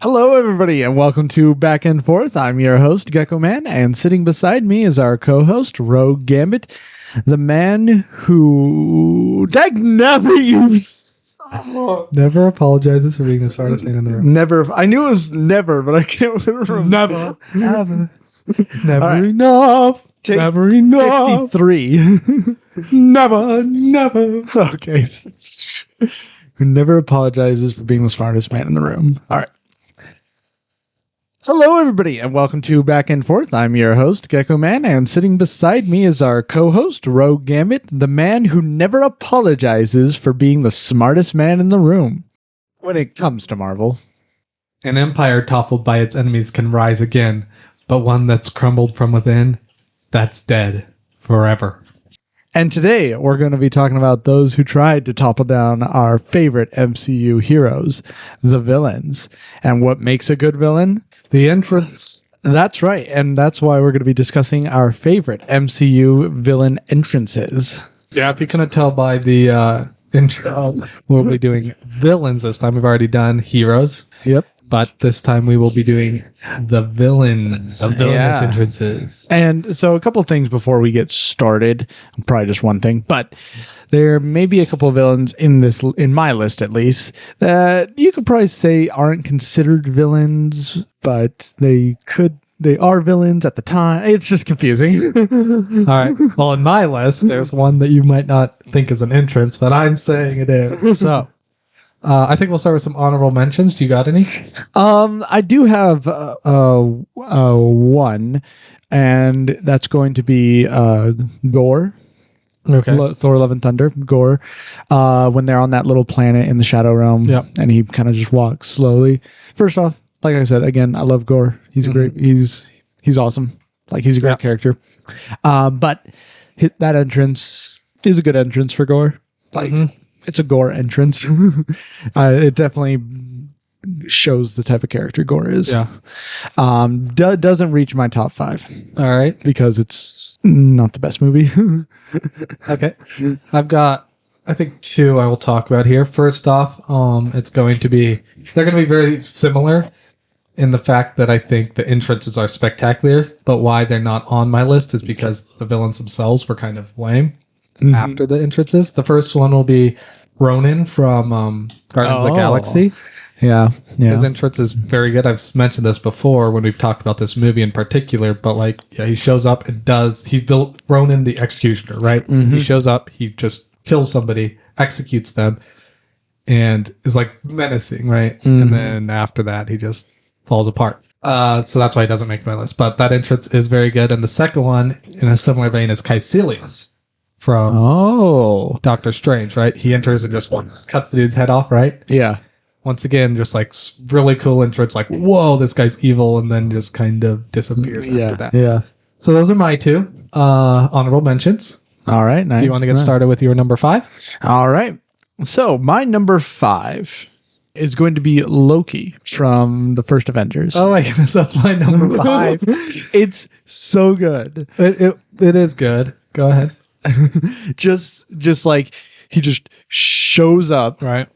Hello, everybody, and welcome to Back and Forth. I'm your host, Gecko Man, and sitting beside me is our co-host, Rogue Gambit, the man who... never Never apologizes for being the smartest man in the room. Never. I knew it was never, but I can't remember. Never. All right. Enough. Take Never enough. 53. Never. Okay. Who never apologizes for being the smartest man in the room. All right. Hello, everybody, and welcome to Back and Forth. I'm your host, Gecko Man, and sitting beside me is our co-host, Rogue Gambit, the man who never apologizes for being the smartest man in the room when it comes to Marvel. An empire toppled by its enemies can rise again, but one that's crumbled from within, that's dead forever. And today, we're going to be talking about those who tried to topple down our favorite MCU heroes, the villains. And what makes a good villain? The entrance. That's right, and that's why we're going to be discussing our favorite MCU villain entrances. Yeah, if you couldn't tell by the intro, we'll be doing villains this time. We've already done heroes. Yep. But this time we will be doing the villainous entrances. And so a couple of things before we get started, probably just one thing, but there may be a couple of villains in my list at least, that you could probably say aren't considered villains, but they are villains at the time. It's just confusing. All right. Well, in my list, there's one that you might not think is an entrance, but I'm saying it is. So I think we'll start with some honorable mentions. Do you got any? I do have one, and that's going to be Gore. Okay. Thor: Love and Thunder, Gore. When they're on that little planet in the Shadow Realm, and he kind of just walks slowly. First off, like I said, again, I love Gore. He's great. He's awesome. Like, he's a great character. But that entrance is a good entrance for Gore. Like. It's a Gore entrance. It definitely shows the type of character Gore is. Yeah. Doesn't reach my top 5. All right. Because it's not the best movie. Okay. I've got, I think, 2 I will talk about here. First off, they're going to be very similar in the fact that I think the entrances are spectacular, but why they're not on my list is because the villains themselves were kind of lame. After the entrances. The first one will be Ronan from Guardians of the Galaxy. Yeah. His entrance is very good. I've mentioned this before when we've talked about this movie in particular, but he shows up and he's Ronan the Executioner, right? He shows up, he just kills somebody, executes them, and is menacing, right? And then after that, he just falls apart. So that's why he doesn't make my list. But that entrance is very good. And the second one, in a similar vein, is Caecilius from Doctor Strange, right? He enters and just cuts the dude's head off, right? Yeah. Once again, just really cool entrance, whoa, this guy's evil, and then just kind of disappears after that. Yeah. So those are my 2 honorable mentions. All right, nice. Do you want to get started with your number 5? All right. So my number 5 is going to be Loki from the first Avengers. Oh my goodness, that's my number 5. It's so good. It is good. Go ahead. just he just shows up, right,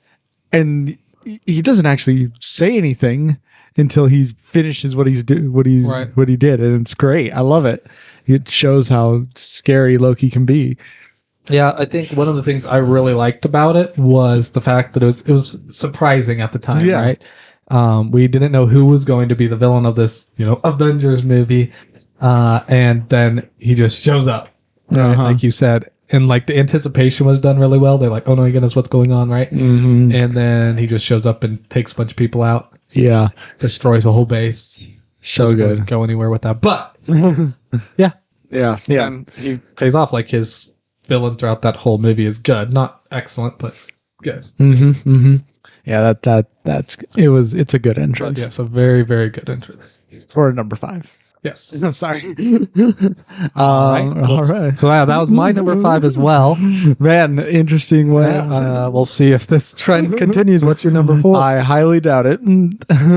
and he doesn't actually say anything until he finishes what he did, and it's great. I love it. It shows how scary Loki can be. Yeah, I think one of the things I really liked about it was the fact that it was surprising at the time, right? We didn't know who was going to be the villain of this, Avengers movie, and then he just shows up. Right, like you said, and the anticipation was done really well. They're oh my goodness, what's going on, right? And then he just shows up and takes a bunch of people out. Yeah, destroys a whole base. So good. Really go anywhere with that, but yeah. And he pays off. His villain throughout that whole movie is good, not excellent, but good. Yeah, it's a good entrance. But yes, a very, very good entrance for number 5. Yes. I'm sorry. All right. So that was my number 5 as well. Man, interesting way. We'll see if this trend continues. What's your number 4? I highly doubt it.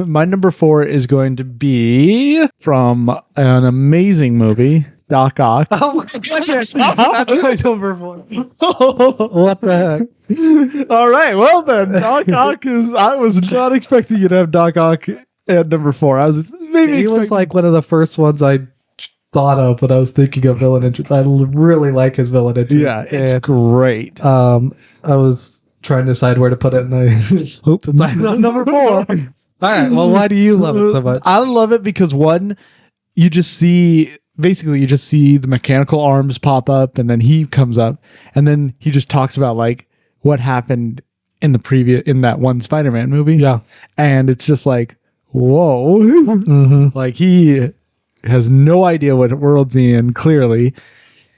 My number 4 is going to be from an amazing movie, Doc Ock. Oh my goodness. That's my number 4. What the heck? All right. Well then, Doc Ock I was not expecting you to have Doc Ock And number 4, I was maybe He was like one of the first ones I thought of when I was thinking of villain entrance. I really like his villain entrance. Yeah, it's great. I was trying to decide where to put it, and I decided on number 4. All right. Well, why do you love it so much? I love it because one, you just see the mechanical arms pop up, and then he comes up, and then he just talks about like what happened in that one Spider-Man movie. Yeah, and it's just like, whoa, like he has no idea what world's he in. Clearly,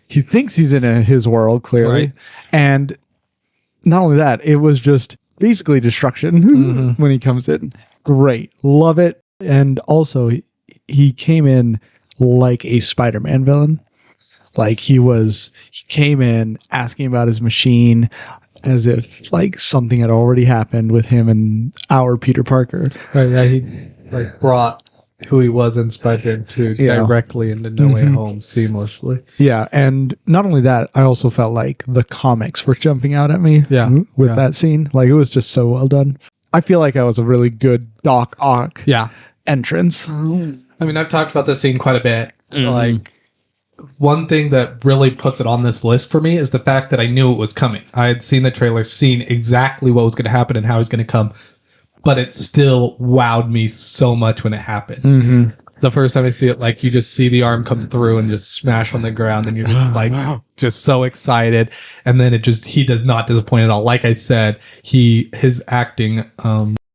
he thinks he's in his world. Clearly, right. And not only that, it was just basically destruction when he comes in. Great, love it. And also, he came in like a Spider-Man villain. Like he came in asking about his machine as if like something had already happened with him and our Peter Parker. Right, yeah, he like brought who he was in Spider-Man 2 directly into No Way Home seamlessly. Yeah, and not only that, I also felt like the comics were jumping out at me with that scene. Like it was just so well done. I feel like that was a really good Doc Ock entrance. I mean, I've talked about this scene quite a bit. Like, one thing that really puts it on this list for me is the fact that I knew it was coming. I had seen the trailer, seen exactly what was going to happen and how he's going to come, but it still wowed me so much when it happened. The first time I see it, like, you just see the arm come through and just smash on the ground, and you're just like, just so excited. And then he does not disappoint at all. Like I said, his acting,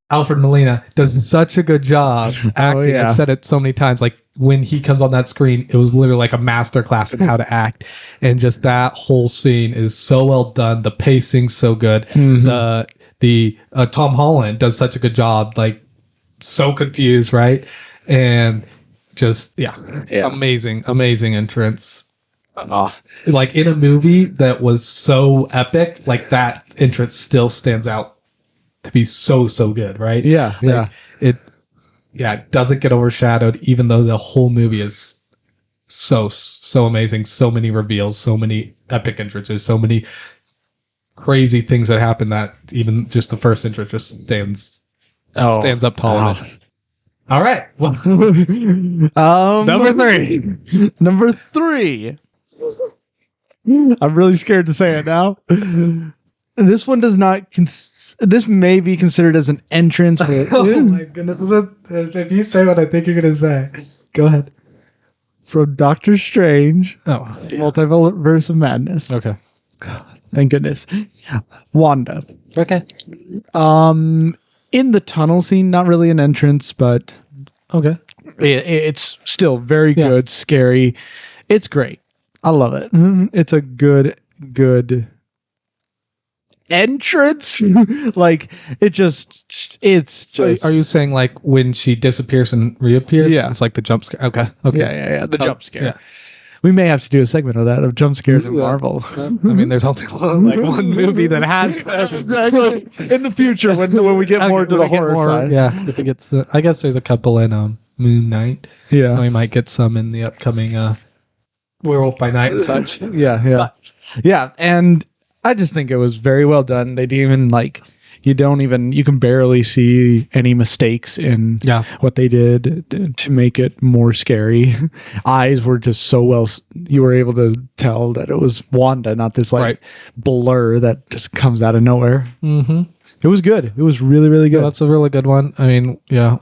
Alfred Molina does such a good job acting. I've said it so many times. Like when he comes on that screen, it was literally like a master class in how to act. And just that whole scene is so well done. The pacing's so good. The Tom Holland does such a good job. Like so confused, right? And just amazing entrance. Like in a movie that was so epic, like that entrance still stands out to be so good, right? It doesn't get overshadowed, even though the whole movie is so amazing. So many reveals, so many epic entrances, so many crazy things that happen that even just the first entrance just stands up tall. All right, well, number 3. I'm really scared to say it now. This one does not. This may be considered as an entrance. Oh my goodness! If you say what I think you're going to say, go ahead. From Doctor Strange, Multiverse of Madness. Okay. God, thank goodness. Wanda. Okay. In the tunnel scene, not really an entrance, but okay. It's still very good, scary. It's great. I love it. It's a good entrance. Like it's just are you saying like when she disappears and reappears? Yeah, it's like the jump scare. Okay. Yeah, the jump scare. We may have to do a segment of that, of jump scares in Marvel. I mean, there's only like one movie that has that. In the future when we get more to the horror side. Yeah, if it gets I guess there's a couple in Moon Knight. Yeah, and we might get some in the upcoming Werewolf by Night and such. Yeah, and I just think it was very well done. They didn't even you can barely see any mistakes in what they did to make it more scary. Eyes were just so well, you were able to tell that it was Wanda, not this blur that just comes out of nowhere. It was good. It was really, really good. Yeah, that's a really good one. I mean, I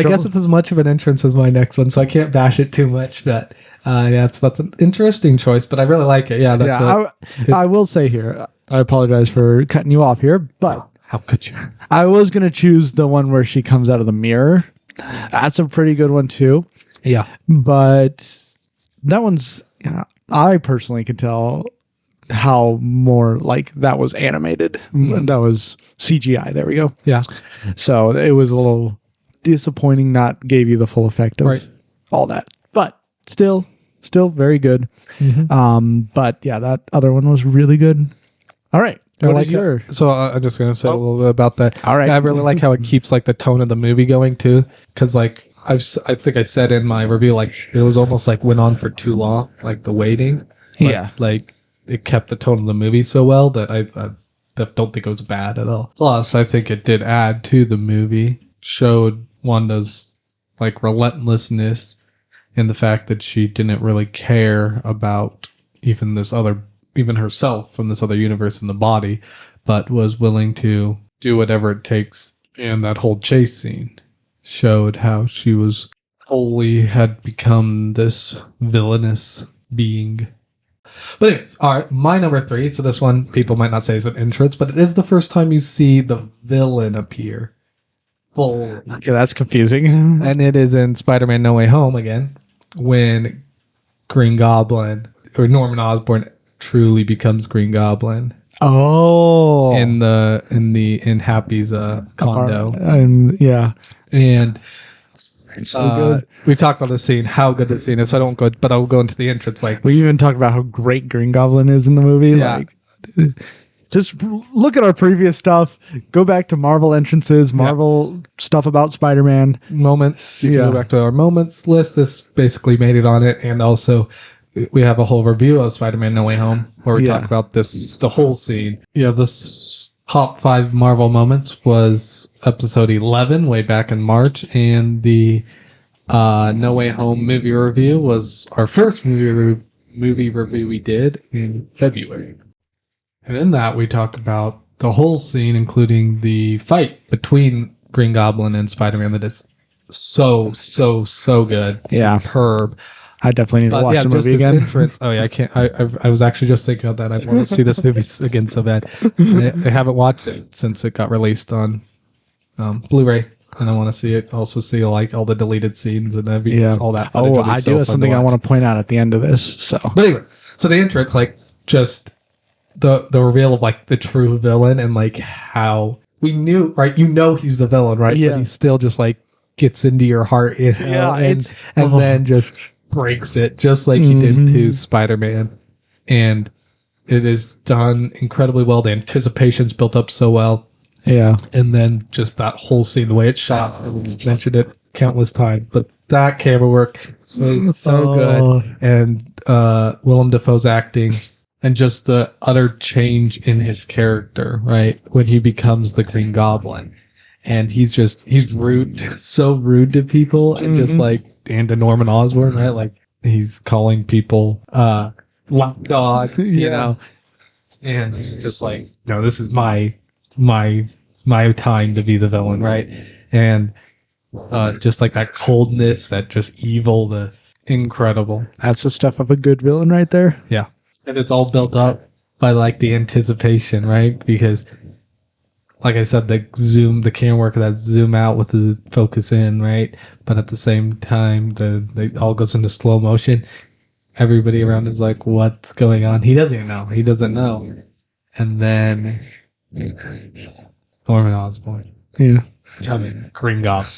guess it's as much of an entrance as my next one, so I can't bash it too much, but that's an interesting choice, but I really like it. I will say here, I apologize for cutting you off here, but how could you? I was going to choose the one where she comes out of the mirror. That's a pretty good one too. Yeah. But that one's, I personally could tell how more like that was animated. That was CGI. There we go. Yeah. So it was a little disappointing, not gave you the full effect of all that. But still very good. But yeah, that other one was really good. All right. What is your? So I'm just going to say a little bit about that. All right. I really like how it keeps like the tone of the movie going too. Because like I think I said in my review, like it was almost like went on for too long, like the waiting. Like it kept the tone of the movie so well that I don't think it was bad at all. Plus, I think it did add to the movie. showed Wanda's like relentlessness and the fact that she didn't really care about even herself from this other universe in the body, but was willing to do whatever it takes. And that whole chase scene showed how she was wholly had become this villainous being. But anyways, all right, my number 3. So this one, people might not say is an entrance, but it is the first time you see the villain appear. Full. Okay, that's confusing. And it is in Spider-Man No Way Home again, when Green Goblin, or Norman Osborn, truly becomes Green Goblin. Oh, In Happy's condo. And yeah, and it's so good. We've talked about this scene, how good this scene is. So I don't go, but I'll go into the entrance. Like, we even talked about how great Green Goblin is in the movie. Yeah. Like, just look at our previous stuff. Go back to Marvel entrances, Marvel stuff about Spider-Man moments. You can go back to our moments list. This basically made it on it, and also we have a whole review of Spider-Man No Way Home where we talk about the whole scene. Yeah, this top 5 Marvel moments was episode 11 way back in March, and the No Way Home movie review was our first movie review we did in February. And in that, we talk about the whole scene, including the fight between Green Goblin and Spider-Man that is so good. Yeah. Superb. I definitely need to watch the movie again. Oh yeah, I can't. I was actually just thinking about that. I want to see this movie again so bad. I haven't watched it since it got released on Blu-ray, and I want to see it. Also see like all the deleted scenes and all that. Oh, I do have something I want to point out at the end of this. So, but anyway, so the entrance, like just the reveal of like the true villain and like how we knew, right? You know he's the villain, right? Yeah. But he still just like gets into your heart, and then just breaks it just like he did to Spider-Man. And it is done incredibly well. The anticipation's built up so well. Yeah. And then just that whole scene, the way it's shot, I've mentioned it countless times, but that camera work was so good. And Willem Dafoe's acting and just the utter change in his character, right? When he becomes the Green Goblin. And he's rude, so rude to people, and just like, and to Norman Osborn, right? Like, he's calling people lapdog, you know, and just like, no, this is my time to be the villain, right? And just like that coldness, that just evil, the incredible. That's the stuff of a good villain right there. Yeah. And it's all built up by like the anticipation, right? Because like I said, the camera work, that zoom out with the focus in, right? But at the same time, it all goes into slow motion. Everybody around is like, what's going on? He doesn't even know. He doesn't know. And then Norman Osborn. Yeah. Green Goblin.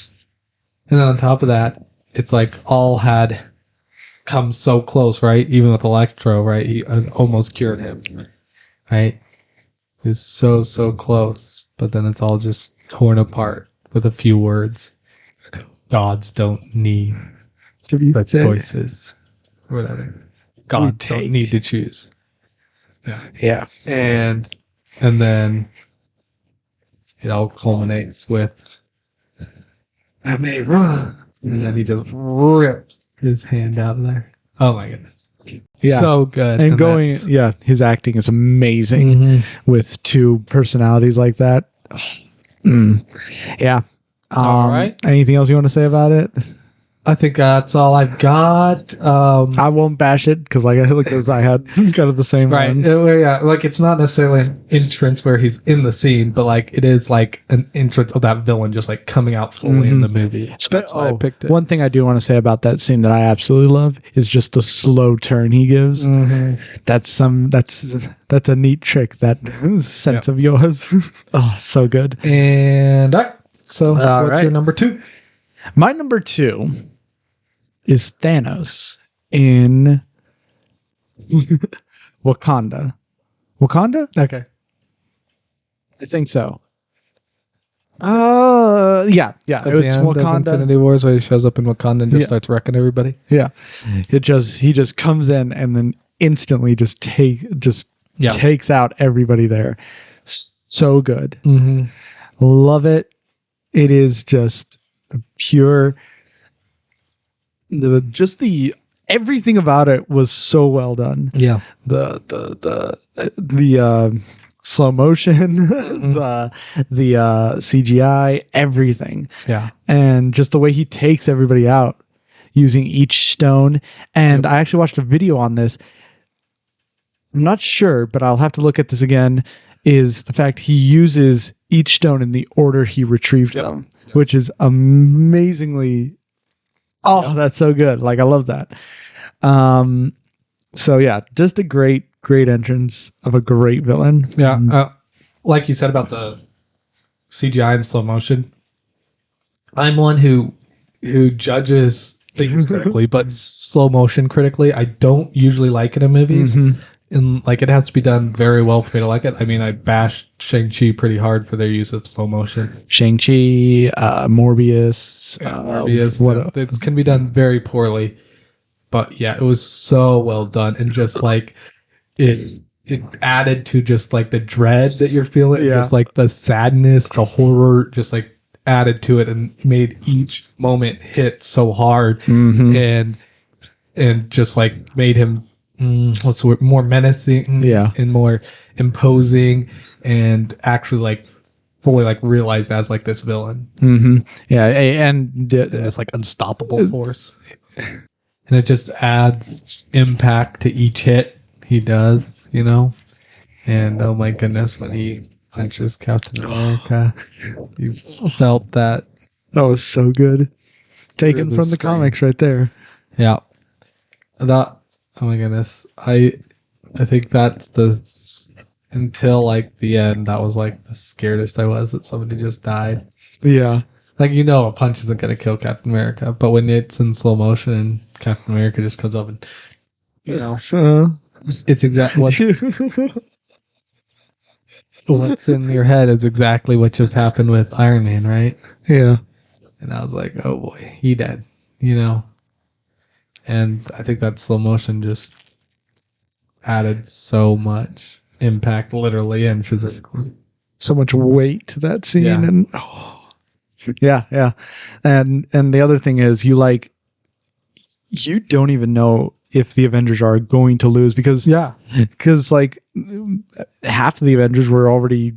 And then on top of that, it's like all had come so close, right? Even with Electro, right? He almost cured him, right? It was so close, but then it's all just torn apart with a few words. Gods don't need such choices. Or whatever. Gods don't need to choose. Yeah. And then it all culminates with I may run. And then he just rips his hand out of there. Oh my goodness. Yeah. So good. And his acting is amazing with 2 personalities like that. Yeah. All right. Anything else you want to say about it? I think that's all I've got. I won't bash it because I had kind of the same right. one. Yeah, like it's not necessarily an entrance where he's in the scene, but like it is like an entrance of that villain just like coming out fully in the movie. That's why I picked it. One thing I do want to say about that scene that I absolutely love is just the slow turn he gives. That's a neat trick, that sense of yours. Oh, so good. And what's your number 2? My number 2 is Thanos in Wakanda. Wakanda? Okay. I think so. Yeah. It's Wakanda. Infinity Wars, where he shows up in Wakanda and just starts wrecking everybody. Yeah. He just comes in and then instantly just takes out everybody there. So good. Love it. It is just pure. The everything about it was so well done. Yeah. The slow motion, the CGI, everything. Yeah. And just the way he takes everybody out using each stone. And I actually watched a video on this. I'm not sure, but I'll have to look at this again. Is the fact he uses each stone in the order he retrieved them, which is amazingly. Oh, that's so good! Like I love that. So yeah, just a great entrance of a great villain. Yeah, like you said about the CGI and slow motion. I'm one who judges things critically, but slow motion critically, I don't usually like it in movies. And like it has to be done very well for me to like it. I mean, I bashed Shang-Chi pretty hard for their use of slow motion. Shang-Chi, Morbius, it can be done very poorly. But yeah, it was so well done, and just like it added to just like the dread that you're feeling, just like the sadness, the horror, just like added to it and made each moment hit so hard, and just like made him what's the word, more menacing, and more imposing, and actually like fully like realized as like this villain. And this like unstoppable force. And it just adds impact to each hit he does, you know? And oh my goodness, when he punches Captain America, you felt that. That was so good. Taken from the comics right there. Yeah. Oh my goodness. I think that's until like the end, that was like the scaredest I was that somebody just died. Yeah. Like, you know, a punch isn't going to kill Captain America, but when it's in slow motion and Captain America just comes up and, you know, it's exactly what's in your head is exactly what just happened with Iron Man, right? Yeah. And I was like, oh boy, he dead, you know? And I think that slow motion just added so much impact, literally and physically. So much weight to that scene. Yeah. And yeah. And the other thing is you don't even know if the Avengers are going to lose because like half of the Avengers were already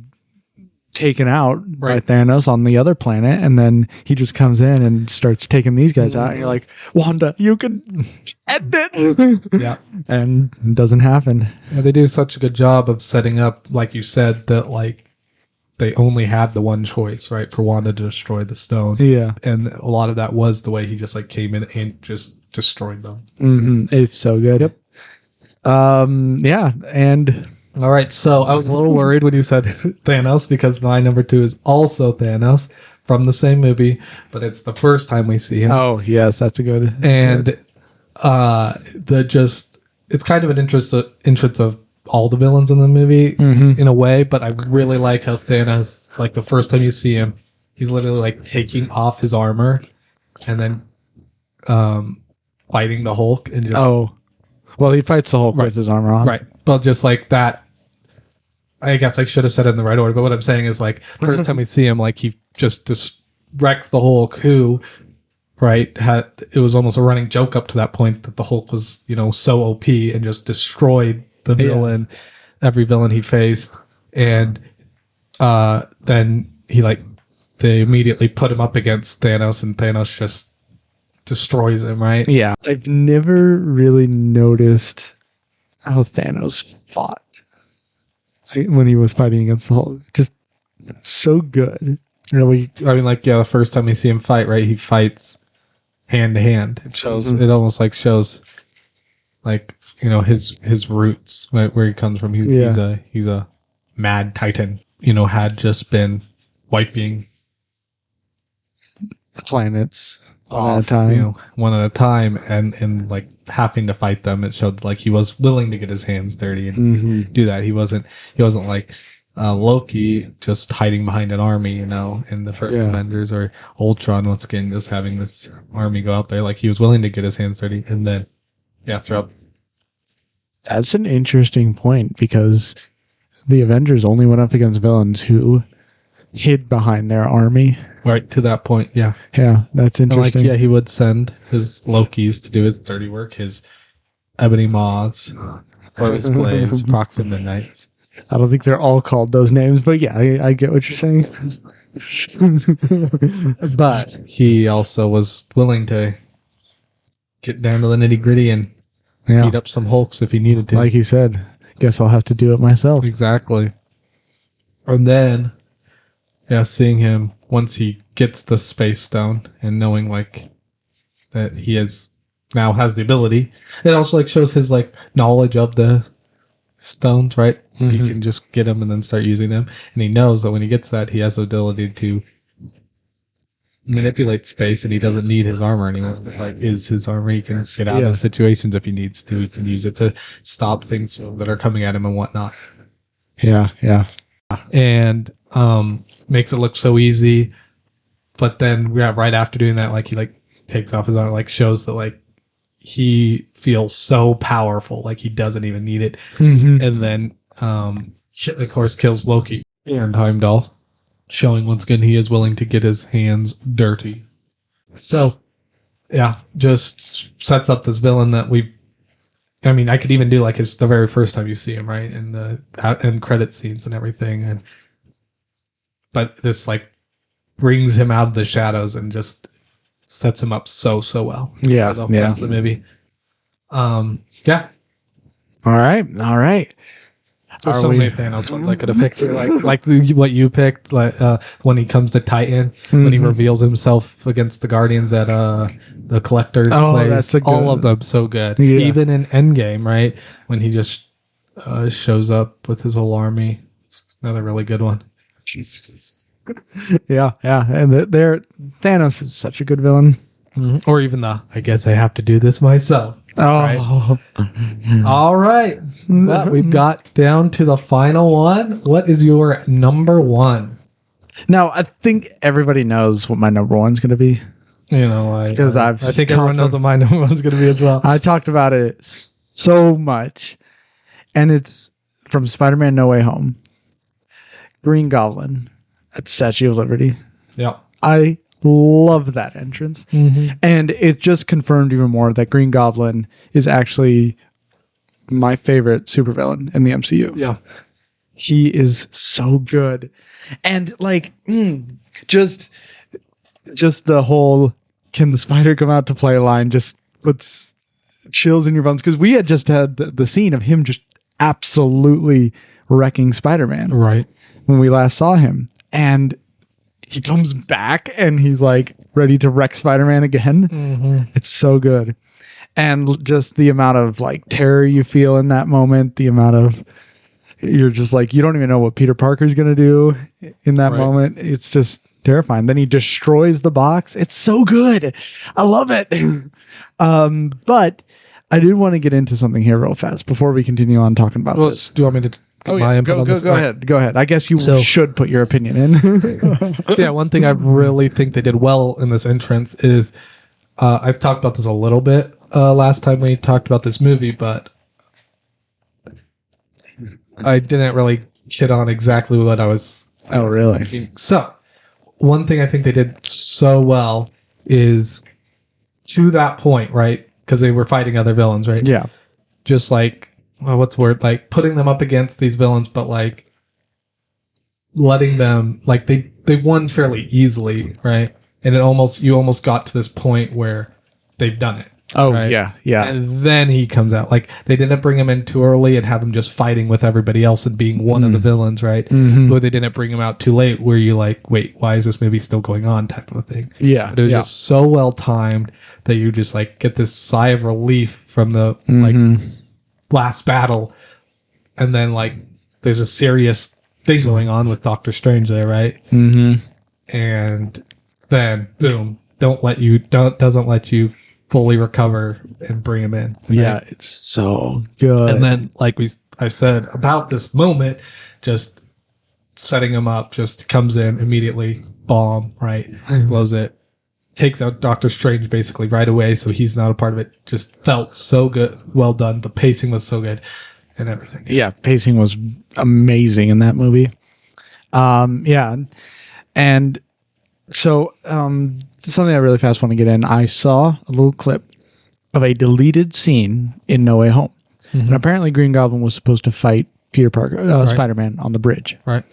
taken out by Thanos on the other planet, and then he just comes in and starts taking these guys out, and you're like, Wanda, you can end it. Yeah. And it doesn't happen. Yeah, they do such a good job of setting up, like you said, that like they only had the one choice, right, for Wanda to destroy the stone. Yeah. And a lot of that was the way he just like came in and just destroyed them. It's so good. Yep. Yeah. And all right, so I was a little worried when you said Thanos, because my number 2 is also Thanos from the same movie, but it's the first time we see him. Oh yes, that's a good. And it's kind of an entrance of all the villains in the movie in a way, but I really like how Thanos, like the first time you see him, he's literally like taking off his armor and then fighting the Hulk and just well, he fights the Hulk with his armor on, right? But just like that. I guess I should have said it in the right order, but what I'm saying is like first time we see him, like he just wrecks the Hulk, who, right, it was almost a running joke up to that point that the Hulk was, you know, so OP and just destroyed the villain, every villain he faced, and then they immediately put him up against Thanos, and Thanos just destroys him, right? Yeah. I've never really noticed how Thanos fought when he was fighting against the Hulk. Just so good. Really, I mean, like, the first time we see him fight, right, he fights hand to hand. It shows, it almost like shows, like, you know, his roots, right, where he comes from. He's a mad titan, you know, had just been wiping planets one at a time, one at a time, and like having to fight them. It showed like he was willing to get his hands dirty and do that. He wasn't like Loki just hiding behind an army, you know, in the first Avengers, or Ultron once again just having this army go out there. Like he was willing to get his hands dirty, and then throughout. That's an interesting point, because the Avengers only went up against villains who hid behind their army. Right to that point, yeah. Yeah, that's interesting. And he would send his Lokis to do his dirty work, his Ebony Maws, or his slaves, Proxim Midnights. I don't think they're all called those names, but yeah, I get what you're saying. But he also was willing to get down to the nitty gritty and beat up some Hulks if he needed to. Like he said, guess I'll have to do it myself. Exactly. And then, seeing him once he gets the space stone and knowing that he now has the ability, it also shows his knowledge of the stones, right? Mm-hmm. He can just get them and then start using them, and he knows that when he gets that, he has the ability to manipulate space, and he doesn't need his armor anymore. Is his armor? He can get out of situations if he needs to. He can use it to stop things that are coming at him and whatnot. Yeah. And makes it look so easy, but then right after doing that, he takes off his armor, shows that he feels so powerful, he doesn't even need it. Mm-hmm. And then of course kills Loki and Heimdall, showing once again he is willing to get his hands dirty. So just sets up this villain that I could even do the very first time you see him, right, in the end credit scenes and everything, but this brings him out of the shadows and just sets him up so well. Yeah, for the rest of the movie. Yeah. All right. There's so many Thanos ones I could have picked. What you picked, when he comes to Titan, when he reveals himself against the Guardians at the Collector's place. All of them so good. Yeah. Even in Endgame, right, when he just shows up with his whole army. It's another really good one. Yeah, and Thanos is such a good villain. Mm-hmm. Or even I guess I have to do this myself. Oh, right? All right. But we've got down to the final one. What is your number one? Now, I think everybody knows what my number one's going to be. Because I think everyone knows what my number one's going to be as well. I talked about it so much, and it's from Spider-Man: No Way Home. Green Goblin at Statue of Liberty. Yeah. I love that entrance. Mm-hmm. And it just confirmed even more that Green Goblin is actually my favorite supervillain in the MCU. Yeah. He is so good. And just the whole can the spider come out to play line just puts chills in your bones, because we had just had the scene of him just absolutely wrecking Spider-Man. Right. When we last saw him, and he comes back and he's ready to wreck Spider-Man again. Mm-hmm. It's so good. And just the amount of terror you feel in that moment, the amount of, you're just you don't even know what Peter Parker's going to do in that moment. It's just terrifying. Then he destroys the box. It's so good. I love it. But I did want to get into something here real fast before we continue on talking about this. Do you want me to my input on this? Go ahead. I guess you should put your opinion in. So one thing I really think they did well in this entrance is, I've talked about this a little bit last time we talked about this movie, but I didn't really hit on exactly what I was. Oh, really? So one thing I think they did so well is, to that point, right? Because they were fighting other villains, right? Yeah. Just what's the word? Putting them up against these villains, but letting them, they won fairly easily, right? And you almost got to this point where they've done it. Oh, right? Yeah. And then he comes out. They didn't bring him in too early and have him just fighting with everybody else and being one of the villains, right? Mm-hmm. Or they didn't bring him out too late where you're wait, why is this movie still going on, type of a thing. Yeah. But it was just so well timed that you just get this sigh of relief from the last battle. And then there's a serious thing going on with Doctor Strange there, right? Mm-hmm. And then boom, doesn't let you fully recover and bring him in. Right? Yeah, it's so good. And then, I said about this moment, just setting him up, just comes in immediately, bomb, right? Blows it, takes out Doctor Strange basically right away, so he's not a part of it. Just felt so good, well done. The pacing was so good, and everything. Yeah, pacing was amazing in that movie. Yeah. And so, something I really fast want to get in. I saw a little clip of a deleted scene in No Way Home, and apparently Green Goblin was supposed to fight Peter Parker, Spider-Man, on the bridge. Right.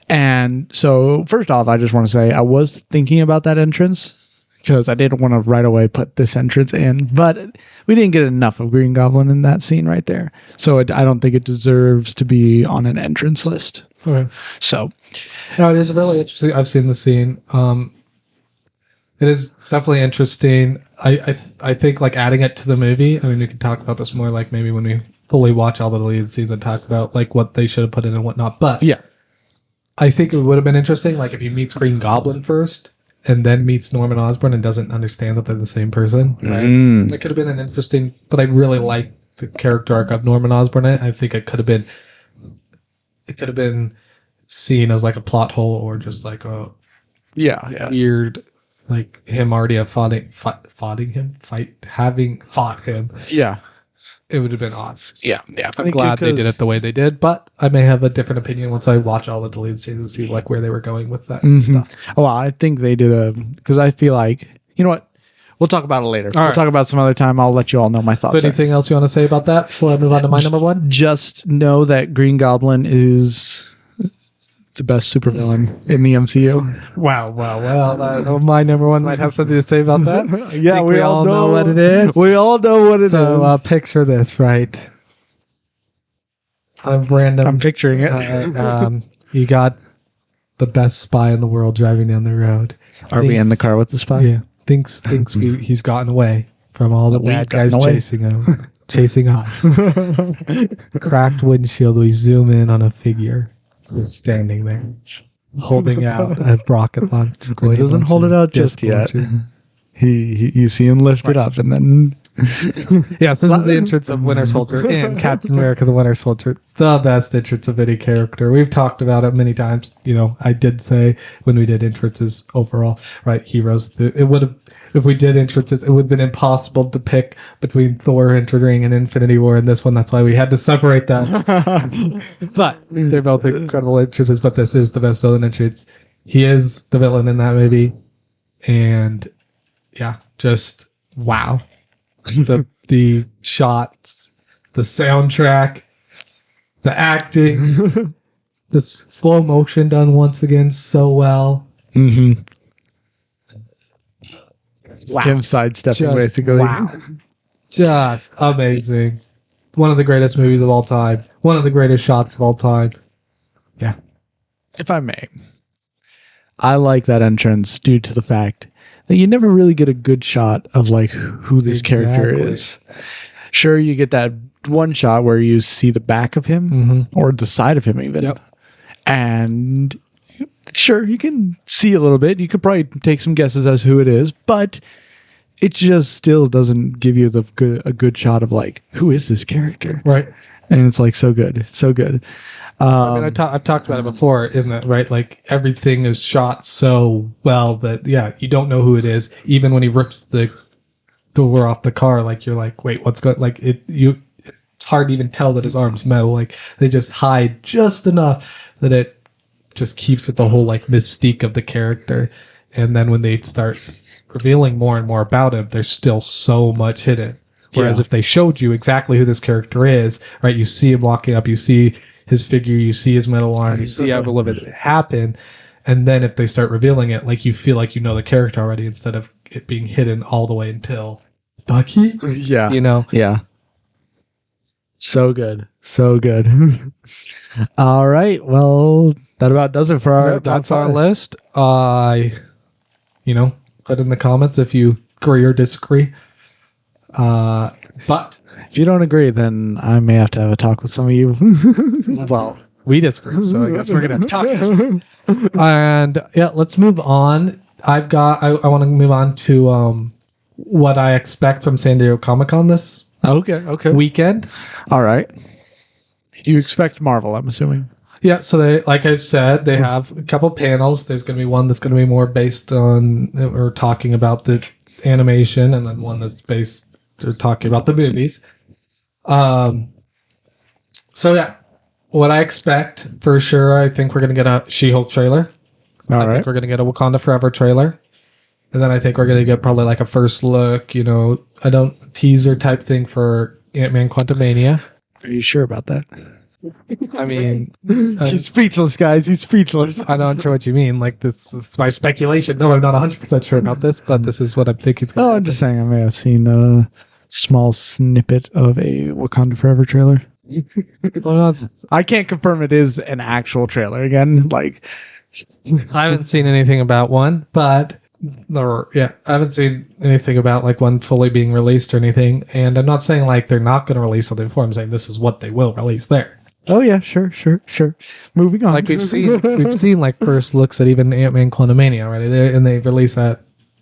And so, first off, I just want to say I was thinking about that entrance because I didn't want to right away put this entrance in, but we didn't get enough of Green Goblin in that scene right there. So I don't think it deserves to be on an entrance list. Okay. So, no, it is really interesting. I've seen the scene. It is definitely interesting. I think like adding it to the movie. I mean, we can talk about this more like maybe when we fully watch all the deleted scenes and talk about like what they should have put in and whatnot. But yeah, I think it would have been interesting like if he meets Green Goblin first and then meets Norman Osborn and doesn't understand that they're the same person. Right? That could have been an interesting. But I really like the character arc of Norman Osborn. I think it could have been. It could have been seen as like a plot hole or just like a weird. Like him already having fought him. Yeah. It would have been odd. Yeah. I'm glad they did it the way they did, but I may have a different opinion once I watch all the deleted scenes and see like where they were going with that stuff. Oh, I think they did because I feel like, you know what? We'll talk about it later. We'll talk about it some other time. I'll let you all know my thoughts. But anything else you want to say about that before I move on to my number one? Just know that Green Goblin is the best supervillain in the MCU. Wow. My number one might have something to say about that. Yeah, we all know what it is. We all know what it is. So picture this, right? I'm picturing it. You got the best spy in the world driving down the road. Are we in the car with the spy? Yeah. Thinks he's gotten away from all the bad guys chasing him. Chasing us. Cracked windshield, we zoom in on a figure. Just standing there, holding out a rocket launch. He doesn't hold it out just yet. You see him lift it up, and then yes, this is the entrance of Winter Soldier and Captain America: The Winter Soldier. The best entrance of any character. We've talked about it many times. You know, I did say when we did entrances overall, right? Heroes. It would have. If we did entrances, it would have been impossible to pick between Thor entering and Infinity War in this one. That's why we had to separate that. But they're both incredible entrances, but this is the best villain entrance. He is the villain in that movie. And yeah, just wow. The shots, the soundtrack, the acting, the slow motion done once again so well. Mm-hmm. Wow. Him sidestepping, basically. Wow. Just amazing. One of the greatest movies of all time. One of the greatest shots of all time. Yeah. If I may, I like that entrance due to the fact that you never really get a good shot of like who this character is. Sure, you get that one shot where you see the back of him or the side of him even. Yep. And sure, you can see a little bit. You could probably take some guesses as who it is, but it just still doesn't give you a good shot of like, who is this character? Right. And it's like so good. So good. I mean, I've talked about it before in that, right? Like everything is shot so well that, yeah, you don't know who it is. Even when he rips the door off the car, like you're like, wait, what's going, like it's hard to even tell that his arm's metal. Like they just hide just enough that it just keeps it the whole like mystique of the character. And then when they start revealing more and more about him, there's still so much hidden. Whereas if they showed you exactly who this character is, right, you see him walking up, you see his figure, you see his metal arm, you see how all of it happen, and then if they start revealing it, like you feel like you know the character already instead of it being hidden all the way until Bucky. Yeah, you know. Yeah. So good, so good. All right, well, that about does it for our. That's our list. Put in the comments if you agree or disagree. But if you don't agree, then I may have to have a talk with some of you. Well, we disagree, so I guess we're gonna talk. And yeah, let's move on. I want to move on to what I expect from San Diego Comic-Con this weekend. All right. You expect Marvel, I'm assuming. Yeah, so they, like I said, they have a couple panels. There's going to be one that's going to be more based on or talking about the animation, and then one that's based or talking about the movies. So yeah, what I expect for sure, I think we're going to get a She-Hulk trailer. I think we're going to get a Wakanda Forever trailer. And then I think we're going to get probably like a first look, teaser type thing for Ant-Man Quantumania. Are you sure about that? I mean, he's speechless, guys. He's speechless. I'm not sure what you mean. Like, this is my speculation. No, I'm not 100% sure about this, but this is what I'm thinking. I'm just saying I may have seen a small snippet of a Wakanda Forever trailer. I can't confirm it is an actual trailer again. Like, I haven't seen anything about one, but I haven't seen anything about like one fully being released or anything. And I'm not saying like they're not going to release something before. I'm saying this is what they will release there. Oh yeah, sure. Moving on. Like we've seen like first looks at even Ant-Man Quantumania, right? And they released that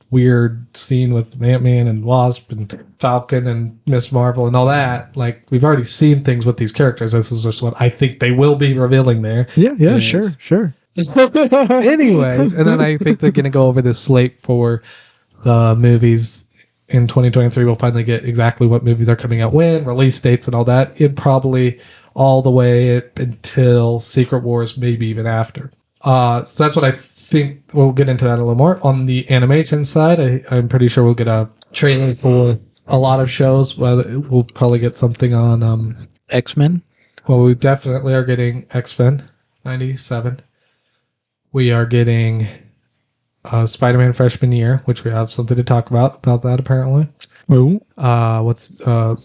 weird scene with Ant-Man and Wasp and Falcon and Miss Marvel and all that. Like we've already seen things with these characters. This is just what I think they will be revealing there. Yeah, sure. Anyways, and then I think they're going to go over this slate for the movies in 2023. We'll finally get exactly what movies are coming out when, release dates and all that. It probably all the way until Secret Wars, maybe even after. So that's what I think. We'll get into that a little more. On the animation side, I'm pretty sure we'll get a trailer for a lot of shows. We'll probably get something on X-Men. Well, we definitely are getting X-Men 97. We are getting Spider-Man Freshman Year, which we have something to talk about that apparently. Oh.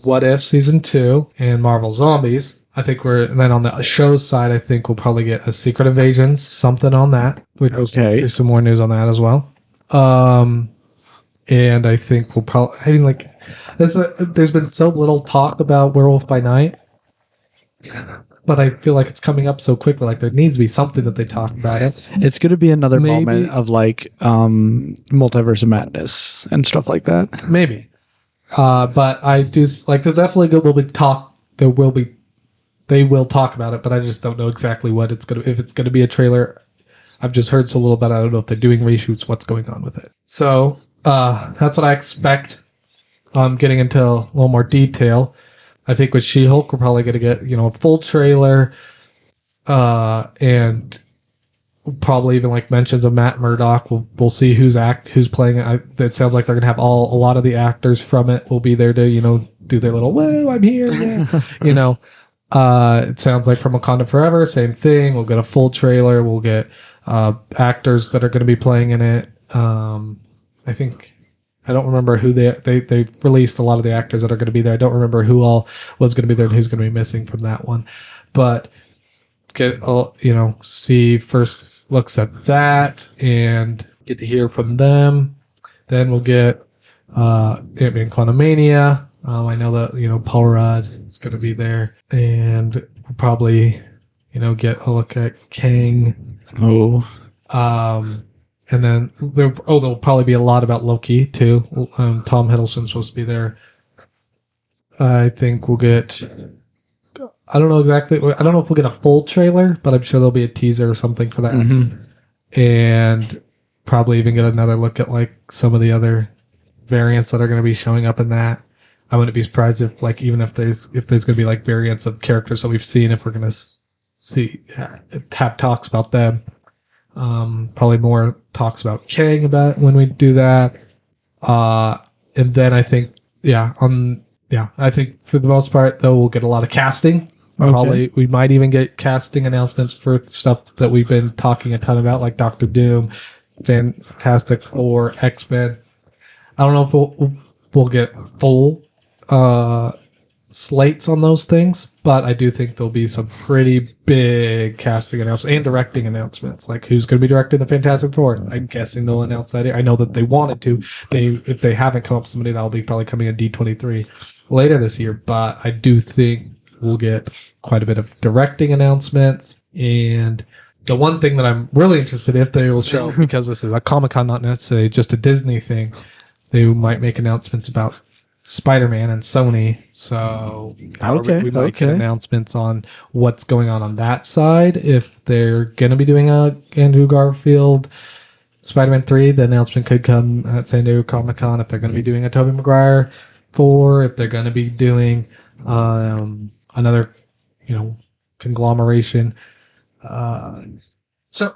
What If Season 2 and Marvel Zombies. I think and then on the show side, I think we'll probably get a Secret Invasions, something on that. Okay. There's some more news on that as well. And I think we'll probably, there's been so little talk about Werewolf by Night, but I feel like it's coming up so quickly. Like there needs to be something that they talk about it. It's going to be another moment of like Multiverse of Madness and stuff like that. Maybe. But I do like there definitely will be talk. They will talk about it, but I just don't know exactly what it's if it's gonna be a trailer. I've just heard so little about it. I don't know if they're doing reshoots, what's going on with it. So that's what I expect. Getting into a little more detail. I think with She-Hulk, we're probably gonna get a full trailer, and probably even like mentions of Matt Murdock. We'll see who's playing it. It sounds like they're gonna have a lot of the actors from it will be there to do their little "whoa, I'm here," yeah. It sounds like from Wakanda Forever, same thing. We'll get a full trailer. We'll get actors that are going to be playing in it. I think I don't remember who they released a lot of the actors that are going to be there. I don't remember who all was going to be there and who's going to be missing from that one, but get see first looks at that and get to hear from them. Then we'll get Ant-Man Quantumania. I know that Paul Rudd is going to be there, and we'll probably get a look at Kang. Oh, and then there'll probably be a lot about Loki too. Tom Hiddleston's supposed to be there. I think we'll get. I don't know exactly. I don't know if we'll get a full trailer, but I'm sure there'll be a teaser or something for that, and probably even get another look at like some of the other variants that are going to be showing up in that. I wouldn't be surprised if there's going to be like variants of characters that we've seen, if we're going to have talks about them. Probably more talks about Kang about when we do that. And then I think, I think for the most part though, we'll get a lot of casting. Okay. Probably we might even get casting announcements for stuff that we've been talking a ton about, like Doctor Doom, Fantastic Four, X-Men. I don't know if we'll get full slates on those things, but I do think there'll be some pretty big casting announcements and directing announcements, like who's going to be directing the Fantastic Four. I'm guessing they'll announce that. I know that they wanted to. If they haven't come up with somebody, that'll be probably coming in D23 later this year, but I do think we'll get quite a bit of directing announcements. And the one thing that I'm really interested in, if they will show, because this is a Comic-Con, not necessarily just a Disney thing, they might make announcements about Spider-Man and Sony. So we might get announcements on what's going on that side. If they're going to be doing a Andrew Garfield Spider-Man 3, the announcement could come at San Diego Comic-Con. If they're going to be doing a Tobey Maguire 4, if they're going to be doing another conglomeration. So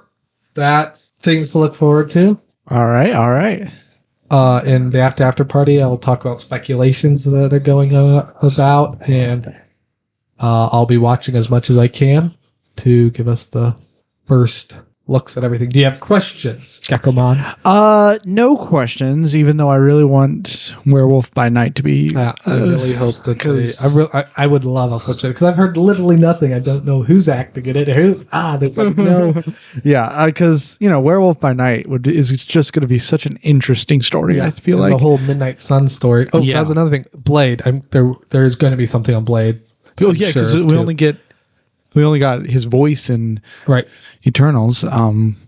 that's things to look forward to. All right. In the after party, I'll talk about speculations that are going about, and I'll be watching as much as I can to give us the first looks at everything. Do you have questions, Gecko-mon? No questions, even though I really want Werewolf by Night to be. I really hope that I would love a flip because I've heard literally nothing. I don't know who's acting in it. There's like no. Yeah, because Werewolf by Night is just going to be such an interesting story. Yeah, I feel like the whole Midnight Sun story. Oh, yeah. That's another thing. Blade. There's going to be something on Blade. Oh yeah, because we only got his voice in Eternals.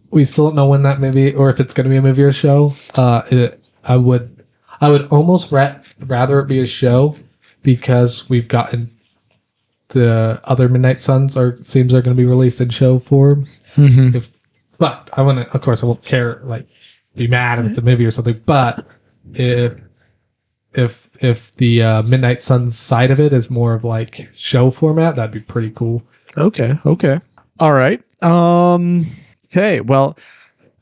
We still don't know when that movie, or if it's going to be a movie or a show. I would almost rather it be a show because we've gotten the other Midnight Suns seems are going to be released in show form. Mm-hmm. But I want to, of course, I won't care, be mad if it's a movie or something. But if the Midnight Suns side of it is more of show format, that'd be pretty cool. Okay. All right. Okay. Well,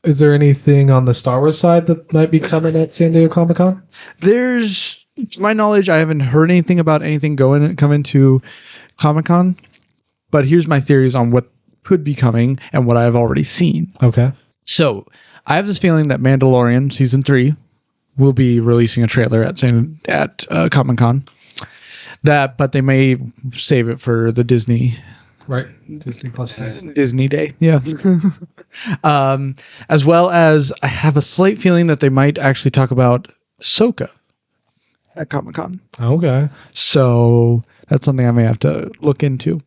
is there anything on the Star Wars side that might be coming at San Diego Comic-Con? To my knowledge, I haven't heard anything about anything coming to Comic-Con. But here's my theories on what could be coming and what I've already seen. Okay. So I have this feeling that Mandalorian Season 3 will be releasing a trailer at Comic-Con. But they may save it for the Disney. Right. Disney Plus Day. Disney Day. Yeah. As well as I have a slight feeling that they might actually talk about Ahsoka at Comic-Con. Okay. So that's something I may have to look into.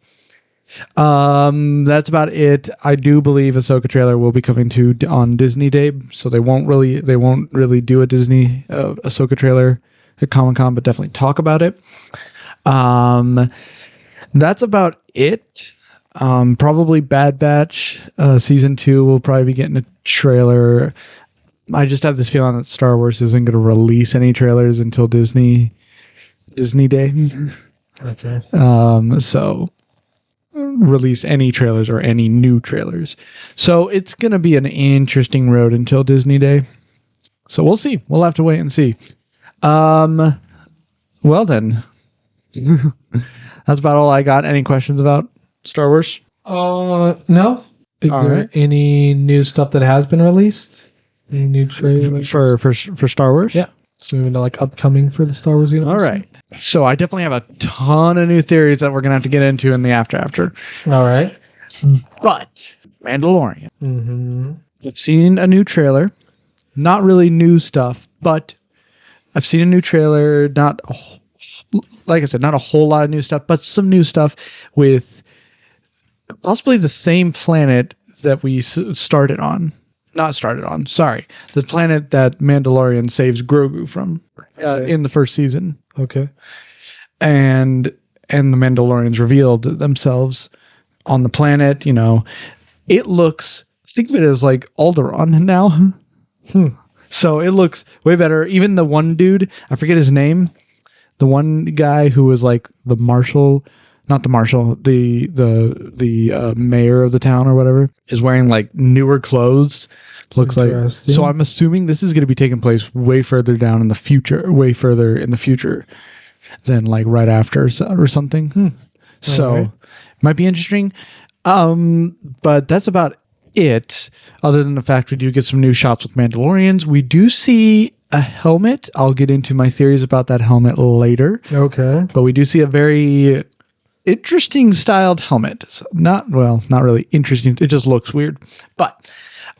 That's about it. I do believe Ahsoka trailer will be coming on Disney Day, so they won't really do a Disney Ahsoka trailer at Comic-Con, but definitely talk about it. That's about it. Probably Bad Batch season 2 will probably be getting a trailer. I just have this feeling that Star Wars isn't going to release any trailers until Disney Day. Okay. So release any trailers or any new trailers. So it's going to be an interesting road until Disney Day. So we'll see. We'll have to wait and see. Well then. That's about all I got. Any questions about Star Wars? No. Is there any new stuff that has been released? Any new trailers for Star Wars? Yeah. So moving to upcoming for the Star Wars universe. All right. So I definitely have a ton of new theories that we're gonna have to get into in the after. All right. But Mandalorian. Mm-hmm. I've seen a new trailer. Not really new stuff, but I've seen a new trailer. Like I said, not a whole lot of new stuff, but some new stuff with possibly the same planet that we started on. Not started on, sorry. The planet that Mandalorian saves Grogu from in the first season. Okay. And the Mandalorians revealed themselves on the planet. It looks, think of it as like Alderaan now. So it looks way better. Even the one dude, I forget his name. The one guy who was like the marshal, not the marshal, the mayor of the town or whatever, is wearing newer clothes. Looks like. So I'm assuming this is going to be taking place way further in the future than right after or something. So it might be interesting. But that's about it. Other than the fact we do get some new shots with Mandalorians, we do see a helmet. I'll get into my theories about that helmet later. Okay. But we do see a very interesting styled helmet. So not really interesting. It just looks weird. But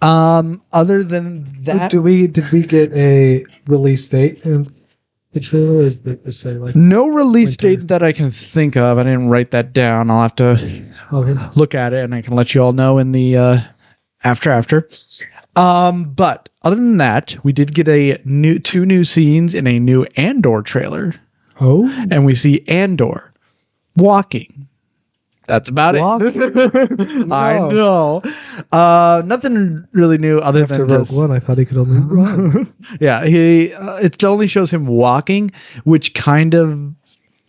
other than that, did we get a release date in the trailer? Or did it say no release date that I can think of. I didn't write that down. I'll have to look at it and I can let you all know in the after. But other than that, we did get two new scenes in a new Andor trailer. Oh. And we see Andor walking. That's about it. I know. Nothing really new other than Rogue One. I thought he could only run. Yeah, it only shows him walking, which kind of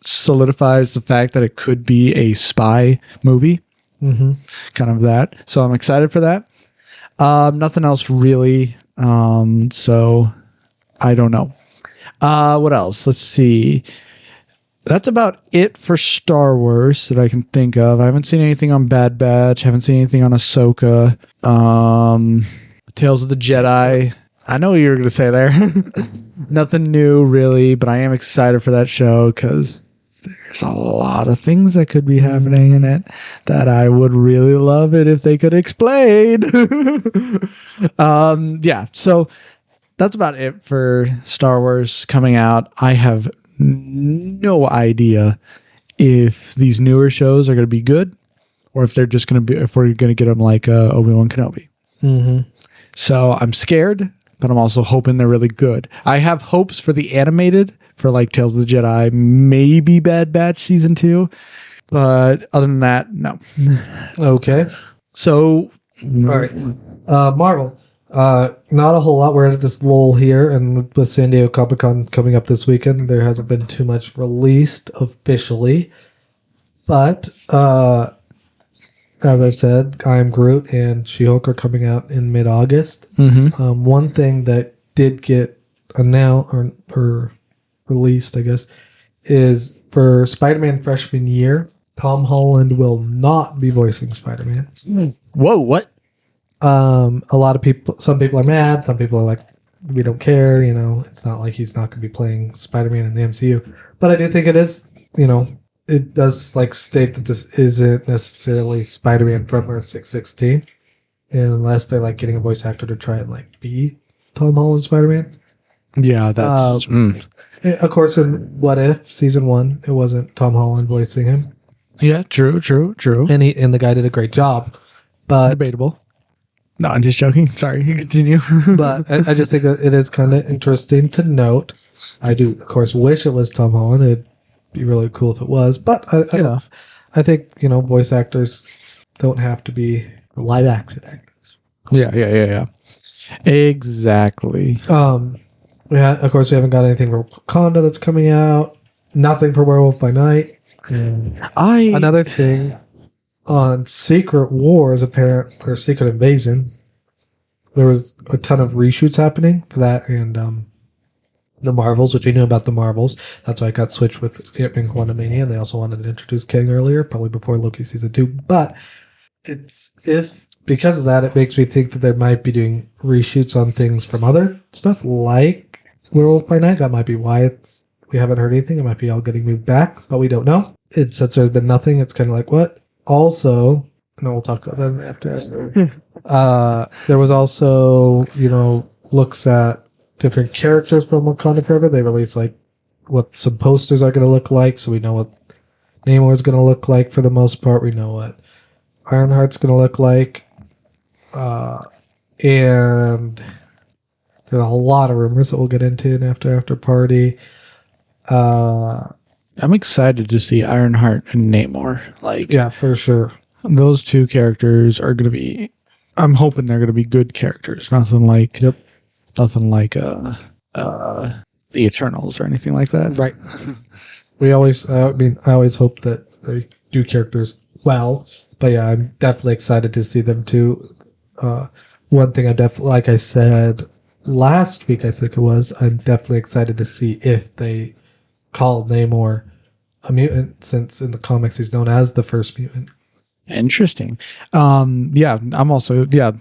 solidifies the fact that it could be a spy movie. Mm-hmm. Kind of that. So I'm excited for that. Nothing else really. So I don't know. What else? Let's see. That's about it for Star Wars that I can think of. I haven't seen anything on Bad Batch. Haven't seen anything on Ahsoka. Tales of the Jedi. I know what you were going to say there. Nothing new, really, but I am excited for that show because there's a lot of things that could be happening in it that I would really love it if they could explain. Yeah, so that's about it for Star Wars coming out. I have no idea if these newer shows are going to be good or if they're just going to be, if we're going to get them like Obi-Wan Kenobi. Mm-hmm. So I'm scared, but I'm also hoping they're really good. I have hopes for the animated, for like Tales of the Jedi, maybe Bad Batch season 2. But other than that, no. Okay. So, all right. Marvel. Not a whole lot. We're at this lull here, and with San Diego Comic-Con coming up this weekend, there hasn't been too much released officially. But, as I said, I Am Groot and She-Hulk are coming out in mid-August. mm-hmm. One thing that did get announced or released, I guess, is for Spider-Man freshman year, Tom Holland will not be voicing Spider-Man. Whoa, what? A lot of people, some people are mad, some people are like, we don't care, it's not like he's not going to be playing Spider-Man in the MCU. But I do think it is, it does like state that this isn't necessarily Spider-Man from Earth 616, unless they're like getting a voice actor to try and like be Tom Holland Spider-Man. Yeah, that's... Of course, in What If Season 1, it wasn't Tom Holland voicing him. Yeah, true. And the guy did a great job. But debatable. No, I'm just joking. Sorry, you continue. But I just think that it is kind of interesting to note. I do, of course, wish it was Tom Holland. It'd be really cool if it was. But I think, voice actors don't have to be live action actors. Yeah. Exactly. Yeah, of course, we haven't got anything for Wakanda that's coming out. Nothing for Werewolf by Night. Another thing on Secret Wars, or Secret Invasion, there was a ton of reshoots happening for that and the Marvels, which we knew about the Marvels. That's why I got switched with Ant-Man Quantumania, and they also wanted to introduce Kang earlier, probably before Loki Season 2. But because of that, it makes me think that they might be doing reshoots on things from other stuff, like Werewolf by Night. That might be why we haven't heard anything. It might be all getting moved back, but we don't know. Since there's been nothing, it's kind of like, what? Also, no, we'll talk about that after. There was also, looks at different characters from Wakanda Forever. They released like what some posters are going to look like, so we know what Namor is going to look like for the most part. We know what Ironheart's going to look like. And there's a lot of rumors that we'll get into in After Party. I'm excited to see Ironheart and Namor. Yeah, for sure. Those two characters are going to be... I'm hoping they're going to be good characters. Nothing like the Eternals or anything like that. Right. I always hope that they do characters well. But yeah, I'm definitely excited to see them too. One thing like I said last week, I think it was, I'm definitely excited to see if they call Namor a mutant, since in the comics he's known as the first mutant. Interesting. I'm also, the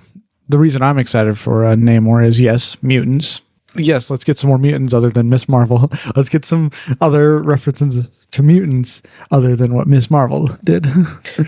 reason I'm excited for Namor is, yes, mutants. Yes, let's get some more mutants other than Miss Marvel. Let's get some other references to mutants other than what Miss Marvel did.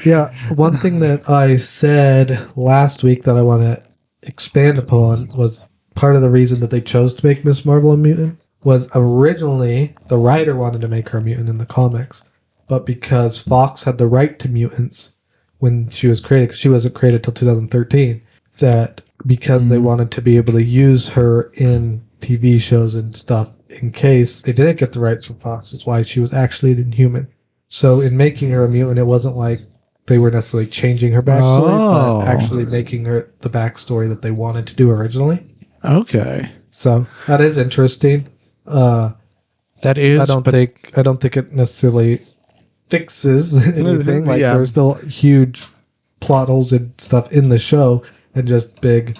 Yeah, one thing that I said last week that I want to expand upon was part of the reason that they chose to make Miss Marvel a mutant was originally the writer wanted to make her a mutant in the comics, but because Fox had the right to mutants when she was created, because she wasn't created till 2013, that because they wanted to be able to use her in TV shows and stuff in case they didn't get the rights from Fox, that's why she was actually an Inhuman. So in making her a mutant, it wasn't like they were necessarily changing her backstory, but actually making her the backstory that they wanted to do originally. Okay. So that is interesting. That is. I don't think it necessarily fixes anything. Like there's still huge plot holes and stuff in the show, and just big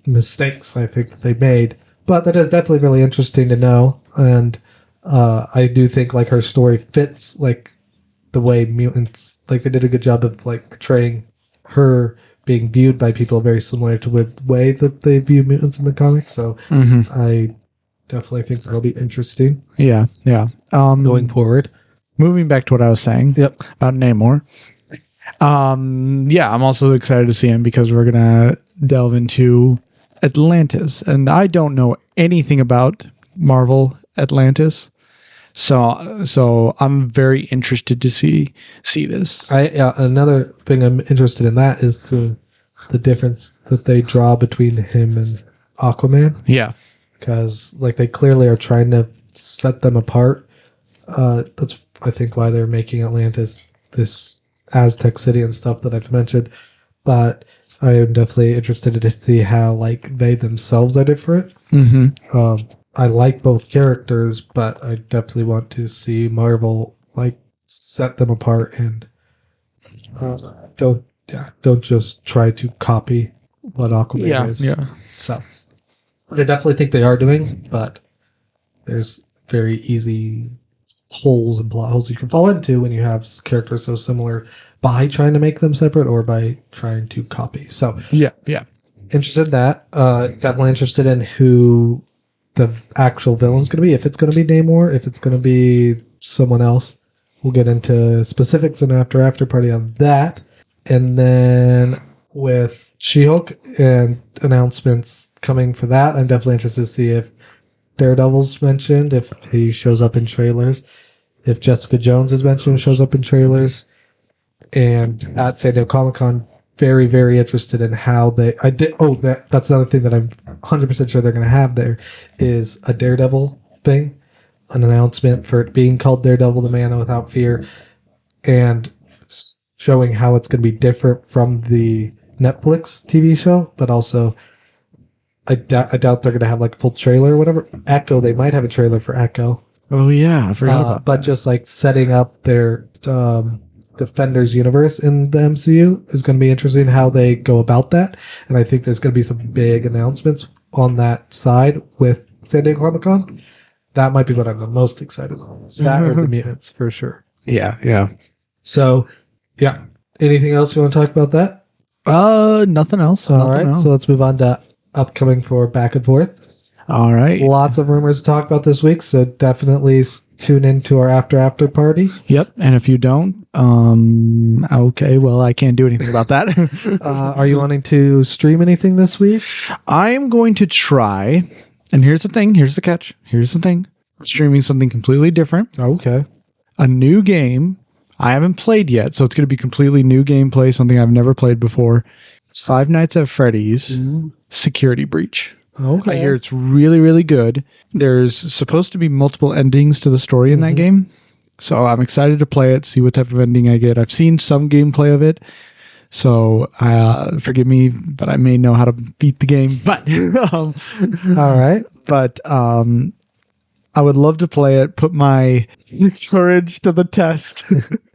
mistakes I think that they made. But that is definitely really interesting to know, and I do think like her story fits like the way mutants, like they did a good job of like portraying her being viewed by people very similar to the way that they view mutants in the comics. So I definitely think that'll be interesting. Yeah. Going forward. Moving back to what I was saying about Namor. I'm also excited to see him because we're gonna delve into Atlantis, and I don't know anything about Marvel Atlantis, so I'm very interested to see this. Another thing I'm interested in that is the difference that they draw between him and Aquaman. Yeah, because like they clearly are trying to set them apart. That's I think why they're making Atlantis this Aztec city and stuff that I've mentioned. But I am definitely interested to see how like they themselves are different. I like both characters, but I definitely want to see Marvel like set them apart and don't just try to copy what Aquaman is. Yeah. So I definitely think they are doing, but there's very easy holes and plot holes you can fall into when you have characters so similar by trying to make them separate or by trying to copy. So yeah. Interested in that. Definitely interested in who the actual villain's going to be. If it's going to be Namor, if it's going to be someone else. We'll get into specifics and after party on that. And then with She-Hulk and announcements coming for that, I'm definitely interested to see if Daredevil's mentioned, if he shows up in trailers, if Jessica Jones is mentioned and shows up in trailers. And at San Diego Comic-Con, very, very interested in how that's another thing that I'm 100% sure they're going to have there is a Daredevil thing, an announcement for it being called Daredevil, the Man Without Fear, and showing how it's going to be different from the Netflix TV show, but also I doubt they're going to have like a full trailer or whatever. Echo, they might have a trailer for Echo. Oh yeah, I forgot about that. But just like setting up their Defenders universe in the MCU is going to be interesting how they go about that. And I think there's going to be some big announcements on that side with San Diego Comic-Con. That might be what I'm the most excited about. That or the mutants for sure. Yeah. So, yeah. Anything else you want to talk about that? Nothing else. All right. So let's move on to upcoming for Back and Forth. All right. Lots of rumors to talk about this week, so definitely tune into our after party. Yep. And if you don't, okay, well, I can't do anything about that. Are you wanting to stream anything this week? I am going to try, and here's the thing, here's the catch, here's the thing. I'm streaming something completely different. Okay. A new game I haven't played yet, so it's going to be completely new gameplay, something I've never played before. Five Nights at Freddy's Security Breach. Okay. I hear it's really, really good. There's supposed to be multiple endings to the story in that game. So I'm excited to play it, see what type of ending I get. I've seen some gameplay of it. So forgive me, but I may know how to beat the game. But all right. But I would love to play it, put my courage to the test.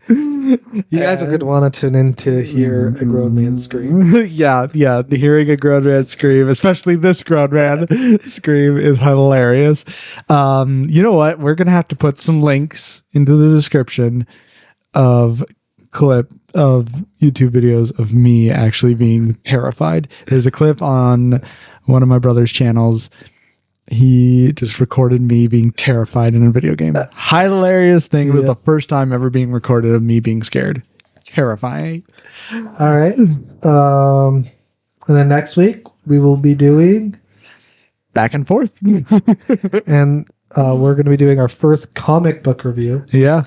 You guys are going to want to tune in to hear a grown man scream. yeah, the hearing a grown man scream, especially this grown man scream, is hilarious. You know what? We're going to have to put some links into the description of clip of YouTube videos of me actually being terrified. There's a clip on one of my brother's channels. He just recorded me being terrified in a video game. Hilarious thing. It was the first time ever being recorded of me being scared. Terrifying. All right. And then next week we will be doing Back and Forth. And we're going to be doing our first comic book review. Yeah.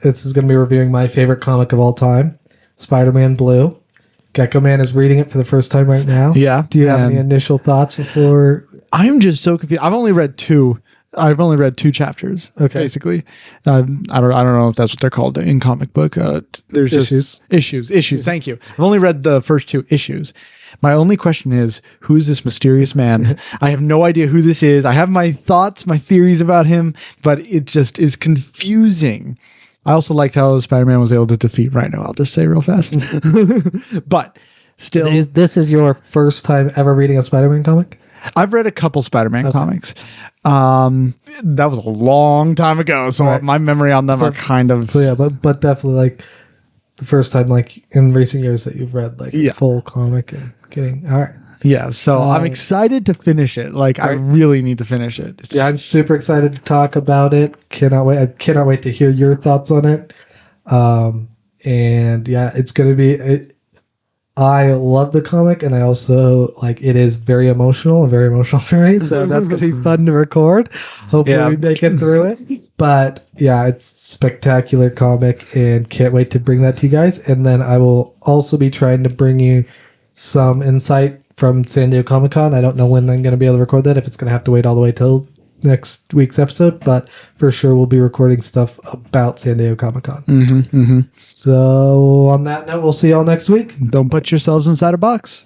This is going to be reviewing my favorite comic of all time, Spider-Man Blue. Gecko Man is reading it for the first time right now. Yeah. Do you have any initial thoughts before? I'm just so confused. I've only read two chapters. Okay. Basically, I don't know if that's what they're called in comic book. There's Issues. just issues. Thank you. I've only read the first two issues. My only question is, who's this mysterious man? I have no idea who this is. I have my thoughts, my theories about him, but it just is confusing. I also liked how Spider-Man was able to defeat Rhino. I'll just say real fast. But Still, this is your first time ever reading a Spider-Man comic? I've read a couple Spider-Man comics. That was a long time ago, so my memory on them are kind of... So yeah, but definitely like the first time like in recent years that you've read like a full comic and getting... All right. Yeah, so I'm excited to finish it. Like, I really need to finish it. Yeah, I'm super excited to talk about it. I cannot wait to hear your thoughts on it. And yeah, it's going to be... I love the comic, and I also like it is very emotional for me. So that's going to be fun to record. Hopefully, we make it through it. But yeah, it's spectacular comic, and can't wait to bring that to you guys. And then I will also be trying to bring you some insight from San Diego Comic-Con. I don't know when I'm going to be able to record that. If it's going to have to wait all the way till next week's episode, but for sure we'll be recording stuff about San Diego Comic-Con. So on that note, we'll see y'all next week. Don't put yourselves inside a box.